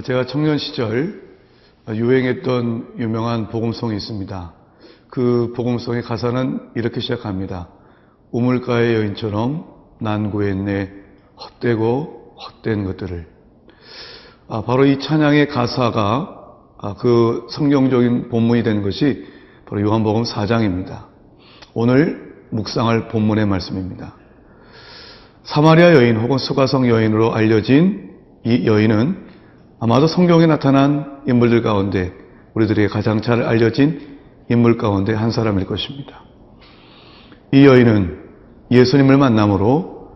제가 청년 시절 유행했던 유명한 복음송이 있습니다. 그 복음송의 가사는 이렇게 시작합니다. 우물가의 여인처럼 난 구했네 헛되고 헛된 것들을. 바로 이 찬양의 가사가 그 성경적인 본문이 된 것이 바로 요한복음 4장입니다. 오늘 묵상할 본문의 말씀입니다. 사마리아 여인 혹은 수가성 여인으로 알려진 이 여인은 아마도 성경에 나타난 인물들 가운데 우리들에게 가장 잘 알려진 인물 가운데 한 사람일 것입니다. 이 여인은 예수님을 만남으로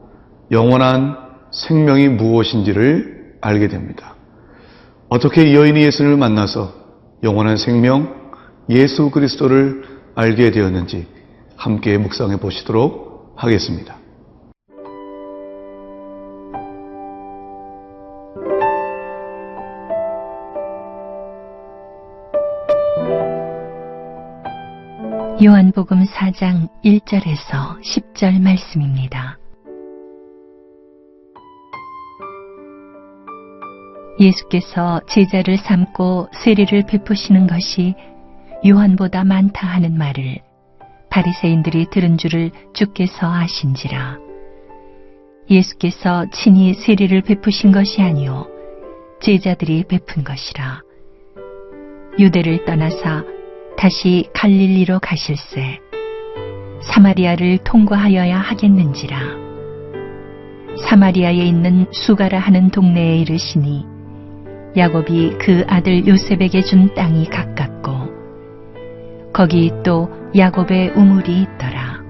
영원한 생명이 무엇인지를 알게 됩니다. 어떻게 이 여인이 예수님을 만나서 영원한 생명, 예수 그리스도를 알게 되었는지 함께 묵상해 보시도록 하겠습니다. 요한복음 4장 1절에서 10절 말씀입니다. 예수께서 제자를 삼고 세례를 베푸시는 것이 요한보다 많다 하는 말을 바리새인들이 들은 줄을 주께서 아신지라. 예수께서 친히 세례를 베푸신 것이 아니요 제자들이 베푼 것이라. 유대를 떠나사 다시 갈릴리로 가실새 사마리아를 통과하여야 하겠는지라. 사마리아에 있는 수가라 하는 동네에 이르시니 야곱이 그 아들 요셉에게 준 땅이 가깝고 거기 또 야곱의 우물이 있더라.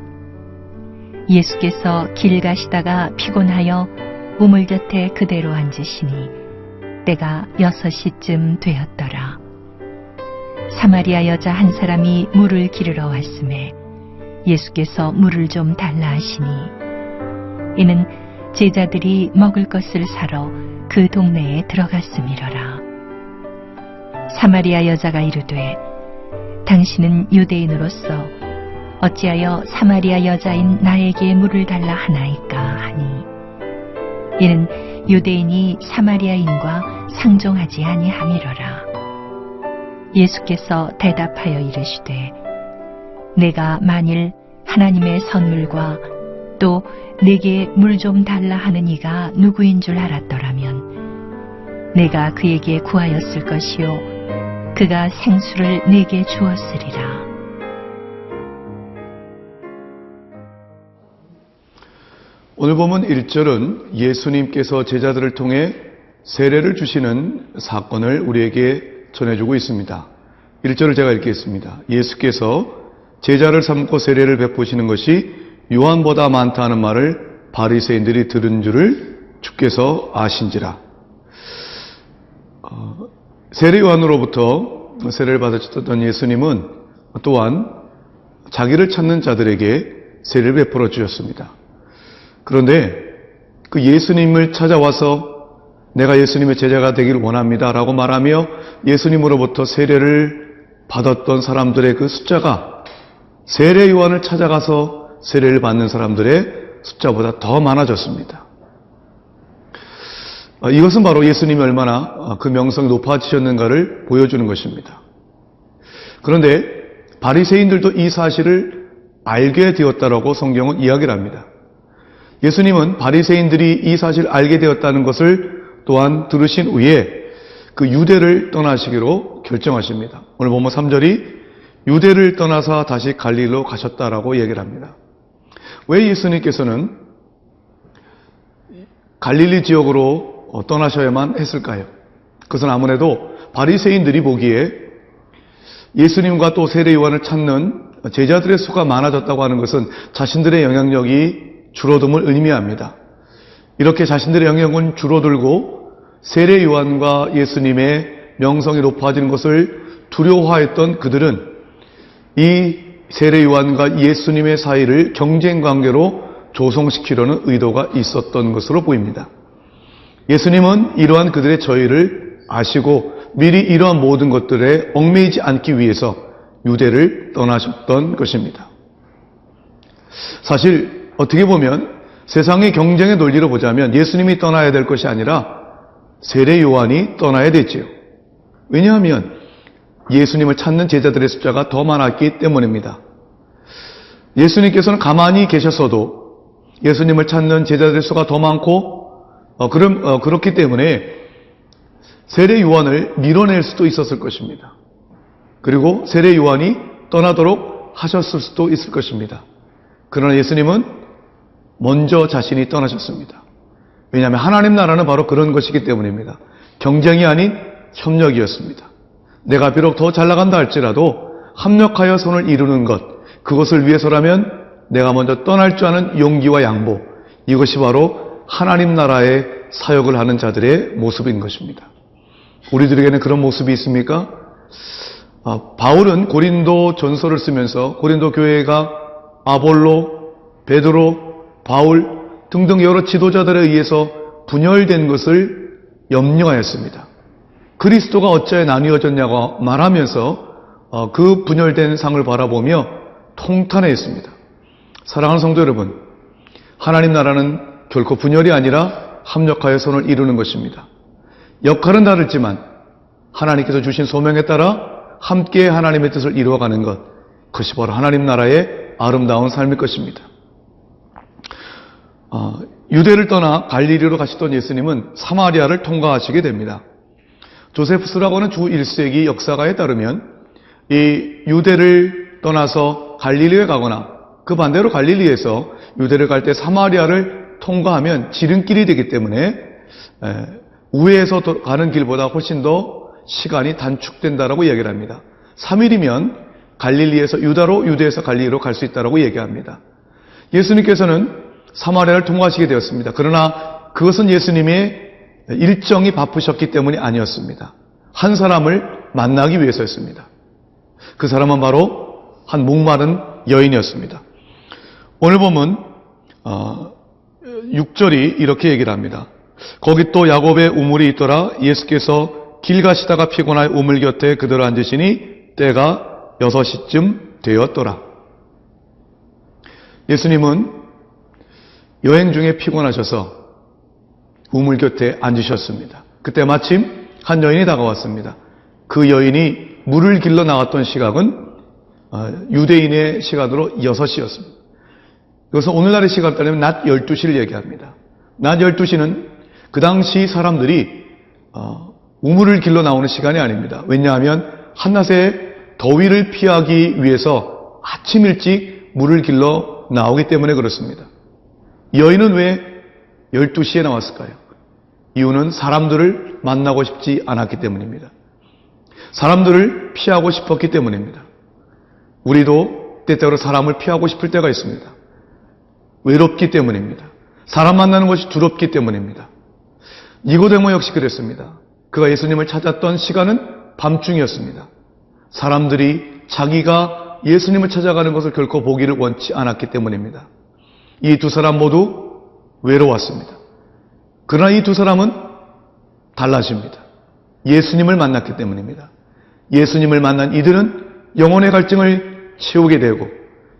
예수께서 길 가시다가 피곤하여 우물 곁에 그대로 앉으시니 때가 6시쯤 되었더라. 사마리아 여자 한 사람이 물을 기르러 왔음에 예수께서 물을 좀 달라 하시니 이는 제자들이 먹을 것을 사러 그 동네에 들어갔음이러라. 사마리아 여자가 이르되 당신은 유대인으로서 어찌하여 사마리아 여자인 나에게 물을 달라 하나이까 하니 이는 유대인이 사마리아인과 상종하지 아니함이러라. 예수께서 대답하여 이르시되 내가 만일 하나님의 선물과 또 내게 물 좀 달라 하는 이가 누구인 줄 알았더라면 내가 그에게 구하였을 것이요 그가 생수를 내게 주었으리라. 오늘 보면 1절은 예수님께서 제자들을 통해 세례를 주시는 사건을 우리에게 전해주고 있습니다. 1절을 제가 읽겠습니다. 예수께서 제자를 삼고 세례를 베푸시는 것이 요한보다 많다 하는 말을 바리새인들이 들은 줄을 주께서 아신지라. 세례 요한으로부터 세례를 받으셨던 예수님은 또한 자기를 찾는 자들에게 세례를 베풀어 주셨습니다. 그런데 그 예수님을 찾아와서 내가 예수님의 제자가 되기를 원합니다 라고 말하며 예수님으로부터 세례를 받았던 사람들의 그 숫자가 세례 요한을 찾아가서 세례를 받는 사람들의 숫자보다 더 많아졌습니다. 이것은 바로 예수님이 얼마나 그 명성이 높아지셨는가를 보여주는 것입니다. 그런데 바리새인들도 이 사실을 알게 되었다라고 성경은 이야기를 합니다. 예수님은 바리새인들이 이 사실을 알게 되었다는 것을 또한 들으신 후에 그 유대를 떠나시기로 결정하십니다. 오늘 보면 3절이 유대를 떠나서 다시 갈릴리로 가셨다라고 얘기를 합니다. 왜 예수님께서는 갈릴리 지역으로 떠나셔야만 했을까요? 그것은 아무래도 바리새인들이 보기에 예수님과 또 세례 요한을 찾는 제자들의 수가 많아졌다고 하는 것은 자신들의 영향력이 줄어듦을 의미합니다. 이렇게 자신들의 영역은 줄어들고 세례 요한과 예수님의 명성이 높아지는 것을 두려워했던 그들은 이 세례 요한과 예수님의 사이를 경쟁 관계로 조성시키려는 의도가 있었던 것으로 보입니다. 예수님은 이러한 그들의 저희를 아시고 미리 이러한 모든 것들에 얽매이지 않기 위해서 유대를 떠나셨던 것입니다. 사실 어떻게 보면 세상의 경쟁의 논리로 보자면 예수님이 떠나야 될 것이 아니라 세례 요한이 떠나야 되지요. 왜냐하면 예수님을 찾는 제자들의 숫자가 더 많았기 때문입니다. 예수님께서는 가만히 계셨어도 예수님을 찾는 제자들의 수가 더 많고 그렇기 때문에 세례 요한을 밀어낼 수도 있었을 것입니다. 그리고 세례 요한이 떠나도록 하셨을 수도 있을 것입니다. 그러나 예수님은 먼저 자신이 떠나셨습니다. 왜냐하면 하나님 나라는 바로 그런 것이기 때문입니다. 경쟁이 아닌 협력이었습니다. 내가 비록 더 잘 나간다 할지라도 합력하여 손을 이루는 것, 그것을 위해서라면 내가 먼저 떠날 줄 아는 용기와 양보, 이것이 바로 하나님 나라의 사역을 하는 자들의 모습인 것입니다. 우리들에게는 그런 모습이 있습니까? 바울은 고린도 전서를 쓰면서 고린도 교회가 아볼로, 베드로, 바울 등등 여러 지도자들에 의해서 분열된 것을 염려하였습니다. 그리스도가 어찌하여 나뉘어졌냐고 말하면서 그 분열된 상을 바라보며 통탄해했습니다. 사랑하는 성도 여러분, 하나님 나라는 결코 분열이 아니라 합력하여 손을 이루는 것입니다. 역할은 다르지만 하나님께서 주신 소명에 따라 함께 하나님의 뜻을 이루어가는 것, 그것이 바로 하나님 나라의 아름다운 삶일 것입니다. 유대를 떠나 갈릴리로 가시던 예수님은 사마리아를 통과하시게 됩니다. 조세푸스라고 하는 주 1세기 역사가에 따르면 이 유대를 떠나서 갈릴리에 가거나 그 반대로 갈릴리에서 유대를 갈 때 사마리아를 통과하면 지름길이 되기 때문에 우회해서 가는 길보다 훨씬 더 시간이 단축된다라고 이야기를 합니다. 3일이면 갈릴리에서 유다로, 유대에서 갈릴리로 갈 수 있다라고 얘기합니다. 예수님께서는 사마리아를 통과하시게 되었습니다. 그러나 그것은 예수님의 일정이 바쁘셨기 때문이 아니었습니다. 한 사람을 만나기 위해서였습니다. 그 사람은 바로 한 목마른 여인이었습니다. 오늘 보면 6절이 이렇게 얘기를 합니다. 거기 또 야곱의 우물이 있더라. 예수께서 길 가시다가 피곤하여 우물 곁에 그대로 앉으시니 때가 6시쯤 되었더라. 예수님은 여행 중에 피곤하셔서 우물 곁에 앉으셨습니다. 그때 마침 한 여인이 다가왔습니다. 그 여인이 물을 길러 나왔던 시각은 유대인의 시간으로 6시였습니다. 이것은 오늘날의 시각으로 따르면 낮 12시를 얘기합니다. 낮 12시는 그 당시 사람들이 우물을 길러 나오는 시간이 아닙니다. 왜냐하면 한낮에 더위를 피하기 위해서 아침 일찍 물을 길러 나오기 때문에 그렇습니다. 여인은 왜 12시에 나왔을까요? 이유는 사람들을 만나고 싶지 않았기 때문입니다. 사람들을 피하고 싶었기 때문입니다. 우리도 때때로 사람을 피하고 싶을 때가 있습니다. 외롭기 때문입니다. 사람 만나는 것이 두렵기 때문입니다. 니고데모 역시 그랬습니다. 그가 예수님을 찾았던 시간은 밤중이었습니다. 사람들이 자기가 예수님을 찾아가는 것을 결코 보기를 원치 않았기 때문입니다. 이 두 사람 모두 외로웠습니다. 그러나 이 두 사람은 달라집니다. 예수님을 만났기 때문입니다. 예수님을 만난 이들은 영혼의 갈증을 채우게 되고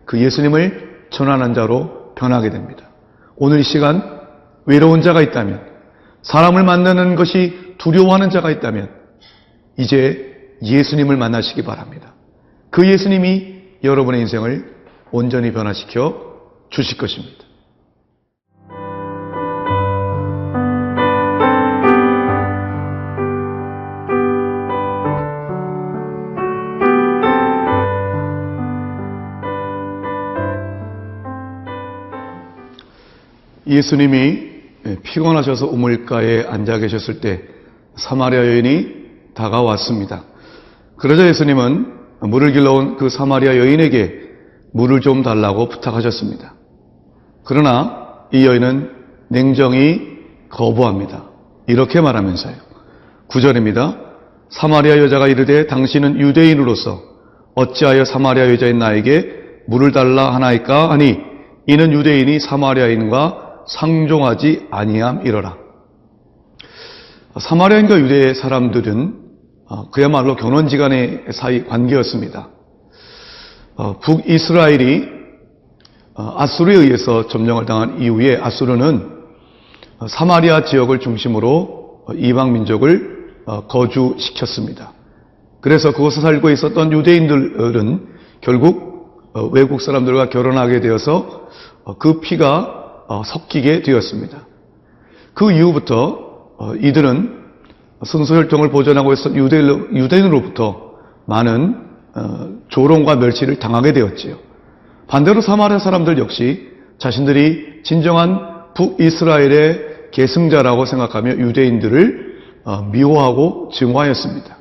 그 예수님을 전하는 자로 변하게 됩니다. 오늘 이 시간 외로운 자가 있다면, 사람을 만나는 것이 두려워하는 자가 있다면 이제 예수님을 만나시기 바랍니다. 그 예수님이 여러분의 인생을 온전히 변화시켜 주실 것입니다. 예수님이 피곤하셔서 우물가에 앉아 계셨을 때 사마리아 여인이 다가왔습니다. 그러자 예수님은 물을 길러온 그 사마리아 여인에게 물을 좀 달라고 부탁하셨습니다. 그러나 이 여인은 냉정히 거부합니다. 이렇게 말하면서요. 9절입니다. 사마리아 여자가 이르되 당신은 유대인으로서 어찌하여 사마리아 여자인 나에게 물을 달라 하나이까 하니 이는 유대인이 사마리아인과 상종하지 아니함이러라. 사마리아인과 유대 사람들은 그야말로 견원지간의 사이 관계였습니다. 북이스라엘이 아수르에 의해서 점령을 당한 이후에 아수르는 사마리아 지역을 중심으로 이방 민족을 거주시켰습니다. 그래서 그곳에 살고 있었던 유대인들은 결국 외국 사람들과 결혼하게 되어서 그 피가 섞이게 되었습니다. 그 이후부터 이들은 순수혈통을 보존하고 있었던 유대인으로부터 많은 조롱과 멸시를 당하게 되었지요. 반대로 사마리아 사람들 역시 자신들이 진정한 북이스라엘의 계승자라고 생각하며 유대인들을 미워하고 증오하였습니다.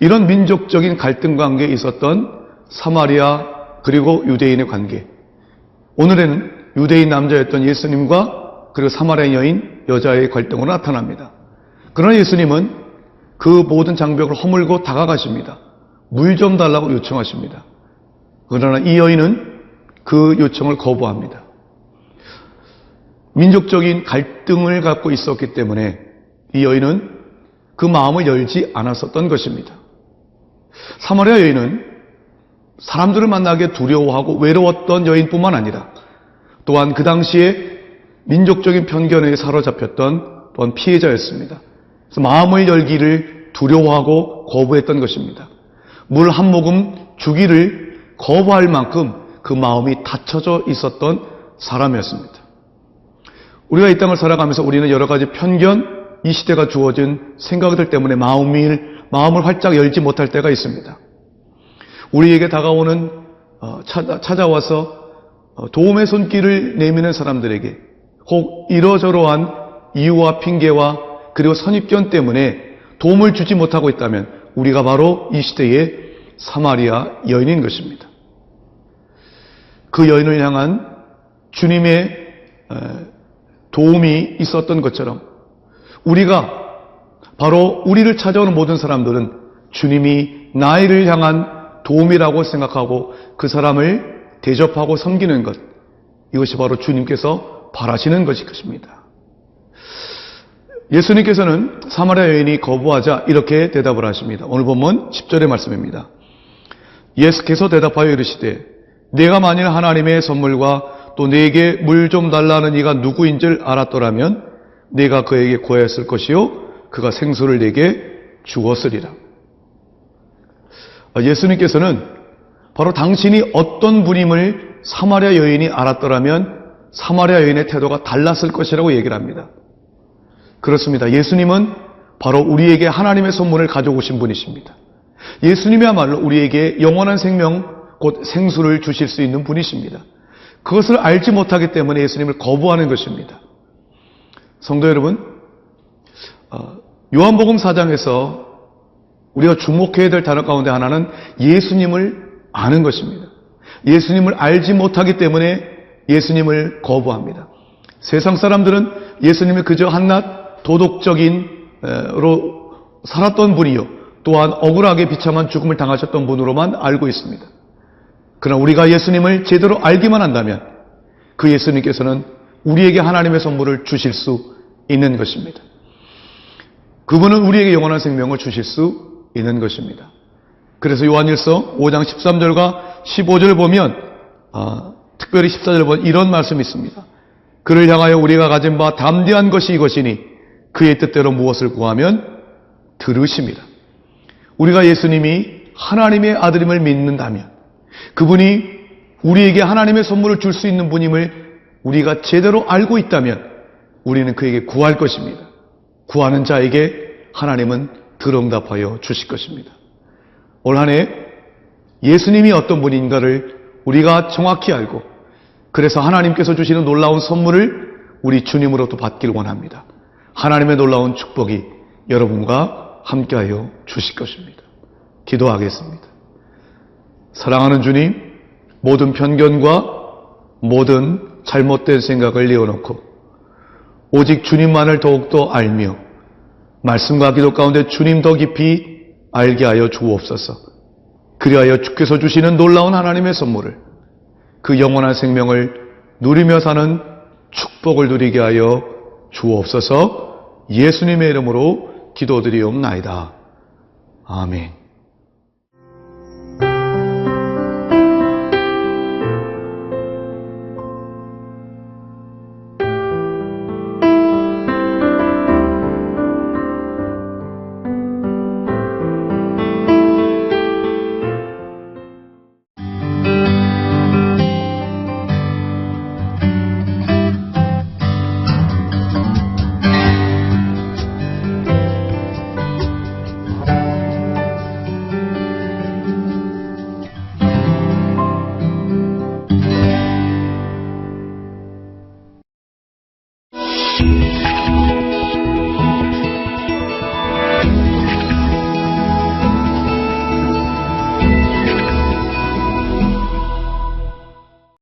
이런 민족적인 갈등 관계에 있었던 사마리아 그리고 유대인의 관계, 오늘에는 유대인 남자였던 예수님과 그리고 사마리아 여자의 갈등으로 나타납니다. 그러나 예수님은 그 모든 장벽을 허물고 다가가십니다. 물 좀 달라고 요청하십니다. 그러나 이 여인은 그 요청을 거부합니다. 민족적인 갈등을 갖고 있었기 때문에 이 여인은 그 마음을 열지 않았었던 것입니다. 사마리아 여인은 사람들을 만나게 두려워하고 외로웠던 여인뿐만 아니라 또한 그 당시에 민족적인 편견에 사로잡혔던 또한 피해자였습니다. 그래서 마음을 열기를 두려워하고 거부했던 것입니다. 물 한 모금 주기를 거부할 만큼 그 마음이 닫혀져 있었던 사람이었습니다. 우리가 이 땅을 살아가면서 우리는 여러 가지 편견, 이 시대가 주어진 생각들 때문에 마음을 활짝 열지 못할 때가 있습니다. 우리에게 다가오는 찾아와서 도움의 손길을 내미는 사람들에게 혹 이러저러한 이유와 핑계와 그리고 선입견 때문에 도움을 주지 못하고 있다면 우리가 바로 이 시대의 사마리아 여인인 것입니다. 그 여인을 향한 주님의 도움이 있었던 것처럼 우리가 바로 우리를 찾아오는 모든 사람들은 주님이 나를 향한 도움이라고 생각하고 그 사람을 대접하고 섬기는 것, 이것이 바로 주님께서 바라시는 것입니다. 예수님께서는 사마리아 여인이 거부하자 이렇게 대답을 하십니다. 오늘 본문 10절의 말씀입니다. 예수께서 대답하여 이르시되 내가 만일 하나님의 선물과 또 내게 물 좀 달라는 이가 누구인 줄 알았더라면 내가 그에게 구하였을 것이요 그가 생수를 내게 주었으리라. 예수님께서는 바로 당신이 어떤 분임을 사마리아 여인이 알았더라면 사마리아 여인의 태도가 달랐을 것이라고 얘기를 합니다. 그렇습니다. 예수님은 바로 우리에게 하나님의 선물을 가져오신 분이십니다. 예수님이야말로 우리에게 영원한 생명, 곧 생수를 주실 수 있는 분이십니다. 그것을 알지 못하기 때문에 예수님을 거부하는 것입니다. 성도 여러분, 요한복음 4장에서 우리가 주목해야 될 단어 가운데 하나는 예수님을 아는 것입니다. 예수님을 알지 못하기 때문에 예수님을 거부합니다. 세상 사람들은 예수님이 그저 한낱 도덕적인로 살았던 분이요 또한 억울하게 비참한 죽음을 당하셨던 분으로만 알고 있습니다. 그러나 우리가 예수님을 제대로 알기만 한다면 그 예수님께서는 우리에게 하나님의 선물을 주실 수 있는 것입니다. 그분은 우리에게 영원한 생명을 주실 수 있는 것입니다. 그래서 요한일서 5장 13절과 15절 보면 특별히 14절 보면 이런 말씀이 있습니다. 그를 향하여 우리가 가진 바 담대한 것이 이것이니 그의 뜻대로 무엇을 구하면 들으심이라. 우리가 예수님이 하나님의 아들임을 믿는다면 그분이 우리에게 하나님의 선물을 줄 수 있는 분임을 우리가 제대로 알고 있다면 우리는 그에게 구할 것입니다. 구하는 자에게 하나님은 들응답하여 주실 것입니다. 올 한 해 예수님이 어떤 분인가를 우리가 정확히 알고 그래서 하나님께서 주시는 놀라운 선물을 우리 주님으로부터 받기를 원합니다. 하나님의 놀라운 축복이 여러분과 함께하여 주실 것입니다. 기도하겠습니다. 사랑하는 주님, 모든 편견과 모든 잘못된 생각을 내어놓고 오직 주님만을 더욱더 알며 말씀과 기도 가운데 주님 더 깊이 알게 하여 주옵소서. 그리하여 주께서 주시는 놀라운 하나님의 선물을, 그 영원한 생명을 누리며 사는 축복을 누리게 하여 주옵소서. 예수님의 이름으로 기도드리옵나이다. 아멘.